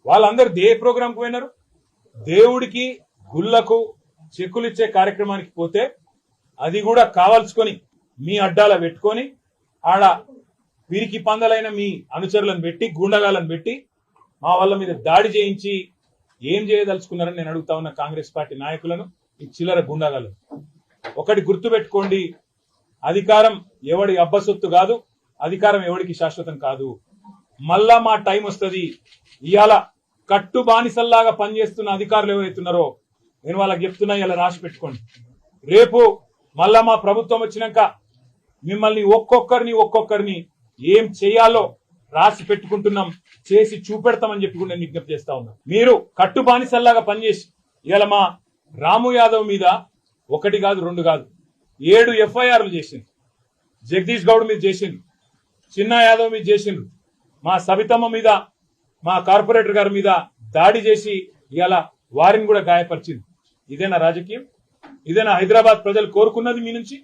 వాళ్ళందరూ ఏ ప్రోగ్రాంకు పోయినారు? దేవుడికి గుళ్లకు చెక్కులు ఇచ్చే కార్యక్రమానికి పోతే అది కూడా కావాల్సుకొని మీ అడ్డాల పెట్టుకొని ఆడ వీరికి పందలైన మీ అనుచరులను పెట్టి గుండగాలను పెట్టి మా వాళ్ళ మీద దాడి చేయించి ఏం చేయదలుచుకున్నారని నేను అడుగుతా ఉన్న కాంగ్రెస్ పార్టీ నాయకులను, ఈ చిల్లర గుండగాలను. ఒకటి గుర్తుపెట్టుకోండి, అధికారం ఎవడి అబ్బసొత్తు కాదు, అధికారం ఎవడికి శాశ్వతం కాదు. మళ్ళా మా టైం వస్తుంది. ఇవాళ కట్టు బానిసల్లాగా పనిచేస్తున్న అధికారులు ఎవరైతున్నారో నేను వాళ్ళకి చెప్తున్నా, ఇలా రాసి పెట్టుకోండి. రేపు మళ్ళా మా ప్రభుత్వం వచ్చినాక మిమ్మల్ని ఒక్కొక్కరిని ఏం చేయాలో రాసి పెట్టుకుంటున్నాం, చేసి చూపెడతామని చెప్పి కూడా నేను విజ్ఞప్తి చేస్తా ఉన్నా. మీరు కట్టు బానిసల్లాగా పనిచేసి ఇలా మా రాము యాదవ్ మీద 1 కాదు 2 కాదు 7 FIRలు చేసిండ్రు. జగదీష్ గౌడ్ మీద చేసిండ్రు, చిన్న యాదవ్ మీద చేసిండ్రు, మా సబితమ్మ మీద, మా కార్పొరేటర్ గారి మీద దాడి చేసి ఇలా వారిని కూడా గాయపరిచింది. ఇదేనా రాజకీయం? ఇదేనా హైదరాబాద్ ప్రజలు కోరుకున్నది మీ నుంచి?